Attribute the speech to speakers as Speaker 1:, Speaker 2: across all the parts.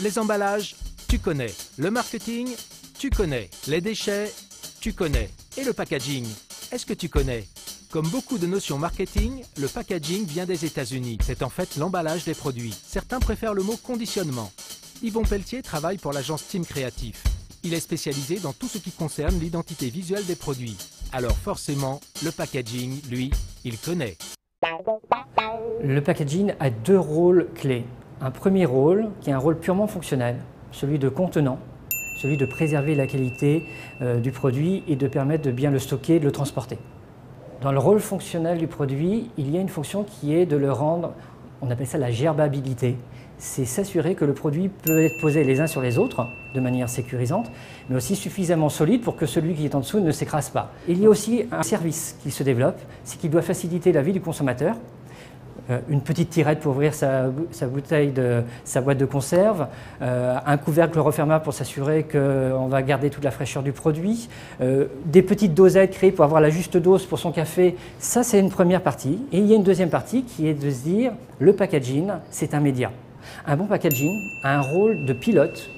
Speaker 1: Les emballages, tu connais. Le marketing, tu connais. Les déchets, tu connais. Et le packaging, est-ce que tu connais? Comme beaucoup de notions marketing, le packaging vient des États-Unis. C'est en fait l'emballage des produits. Certains préfèrent le mot conditionnement. Yvon Pelletier travaille pour l'agence Team Créatif. Il est spécialisé dans tout ce qui concerne l'identité visuelle des produits. Alors forcément, le packaging, lui, il connaît.
Speaker 2: Le packaging a deux rôles clés. Un premier rôle qui est un rôle purement fonctionnel, celui de contenant, celui de préserver la qualité du produit et de permettre de bien le stocker et de le transporter. Dans le rôle fonctionnel du produit, il y a une fonction qui est de le rendre, on appelle ça la gerbabilité. C'est s'assurer que le produit peut être posé les uns sur les autres de manière sécurisante, mais aussi suffisamment solide pour que celui qui est en dessous ne s'écrase pas. Il y a aussi un service qui se développe, c'est qu'il doit faciliter la vie du consommateur. Une petite tirette pour ouvrir sa boîte de conserve, un couvercle refermable pour s'assurer qu'on va garder toute la fraîcheur du produit, des petites dosettes créées pour avoir la juste dose pour son café. Ça, c'est une première partie. Et il y a une deuxième partie qui est de se dire, le packaging, c'est un média. Un bon packaging a un rôle de pilote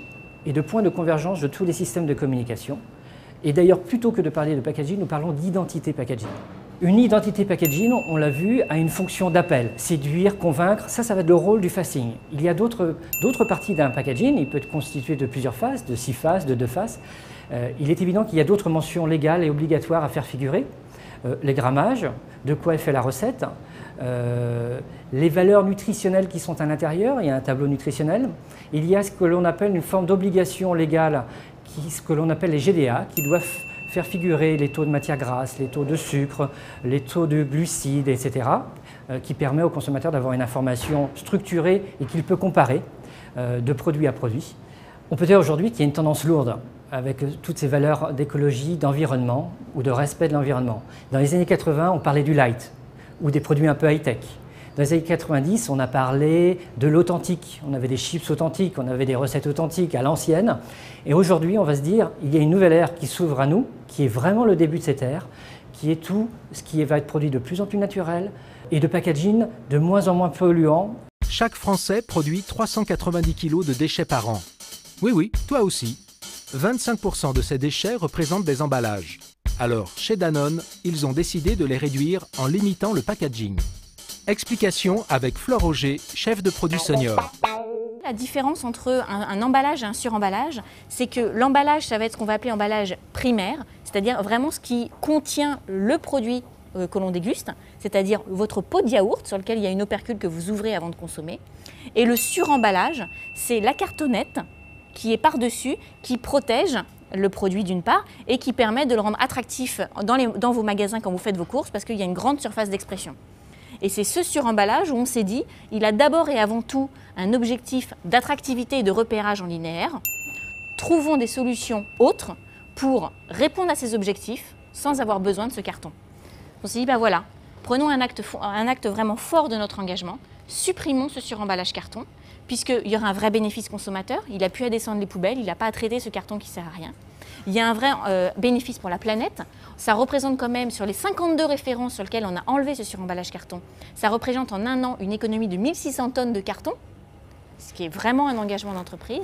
Speaker 2: et de point de convergence de tous les systèmes de communication. Et d'ailleurs, plutôt que de parler de packaging, nous parlons d'identité packaging. Une identité packaging, on l'a vu, a une fonction d'appel, séduire, convaincre, ça va être le rôle du facing. Il y a d'autres parties d'un packaging, il peut être constitué de plusieurs faces, de 6 faces, de 2 faces. Il est évident qu'il y a d'autres mentions légales et obligatoires à faire figurer. Les grammages, de quoi est fait la recette, les valeurs nutritionnelles qui sont à l'intérieur, il y a un tableau nutritionnel. Il y a ce que l'on appelle une forme d'obligation légale, ce que l'on appelle les GDA, qui doivent faire figurer les taux de matière grasse, les taux de sucre, les taux de glucides, etc., qui permet au consommateur d'avoir une information structurée et qu'il peut comparer de produit à produit. On peut dire aujourd'hui qu'il y a une tendance lourde avec toutes ces valeurs d'écologie, d'environnement ou de respect de l'environnement. Dans les années 80, on parlait du light ou des produits un peu high-tech. Dans les années 90, on a parlé de l'authentique. On avait des chips authentiques, on avait des recettes authentiques à l'ancienne. Et aujourd'hui, on va se dire, il y a une nouvelle ère qui s'ouvre à nous, qui est vraiment le début de cette ère, qui est tout ce qui va être produit de plus en plus naturel et de packaging de moins en moins polluant.
Speaker 1: Chaque Français produit 390 kg de déchets par an. Oui, toi aussi. 25% de ces déchets représentent des emballages. Alors, chez Danone, ils ont décidé de les réduire en limitant le packaging. Explication avec Flore Auger, chef de produit senior.
Speaker 3: La différence entre un emballage et un suremballage, c'est que l'emballage, ça va être ce qu'on va appeler emballage primaire, c'est-à-dire vraiment ce qui contient le produit que l'on déguste, c'est-à-dire votre pot de yaourt sur lequel il y a une opercule que vous ouvrez avant de consommer. Et le suremballage, c'est la cartonnette qui est par-dessus, qui protège le produit d'une part et qui permet de le rendre attractif dans vos magasins quand vous faites vos courses parce qu'il y a une grande surface d'expression. Et c'est ce suremballage où on s'est dit, il a d'abord et avant tout un objectif d'attractivité et de repérage en linéaire. Trouvons des solutions autres pour répondre à ces objectifs sans avoir besoin de ce carton. On s'est dit, ben voilà, prenons un acte vraiment fort de notre engagement, supprimons ce suremballage carton, puisqu'il y aura un vrai bénéfice consommateur, il n'a plus à descendre les poubelles, il n'a pas à traiter ce carton qui ne sert à rien. Il y a un vrai bénéfice pour la planète. Ça représente quand même, sur les 52 références sur lesquelles on a enlevé ce suremballage carton, ça représente en un an une économie de 1600 tonnes de carton, ce qui est vraiment un engagement d'entreprise.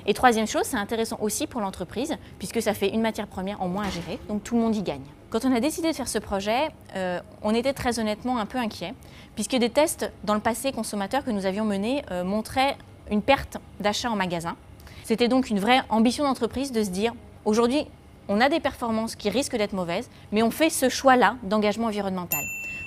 Speaker 3: Et troisième chose, c'est intéressant aussi pour l'entreprise, puisque ça fait une matière première en moins à gérer, donc tout le monde y gagne. Quand on a décidé de faire ce projet, on était très honnêtement un peu inquiets, puisque des tests dans le passé consommateur que nous avions menés montraient une perte d'achat en magasin. C'était donc une vraie ambition d'entreprise de se dire, aujourd'hui, on a des performances qui risquent d'être mauvaises, mais on fait ce choix-là d'engagement environnemental.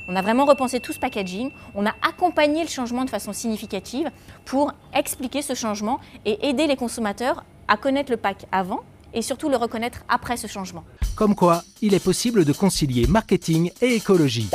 Speaker 3: On a vraiment repensé tout ce packaging, on a accompagné le changement de façon significative pour expliquer ce changement et aider les consommateurs à connaître le pack avant et surtout le reconnaître après ce changement.
Speaker 1: Comme quoi, il est possible de concilier marketing et écologie.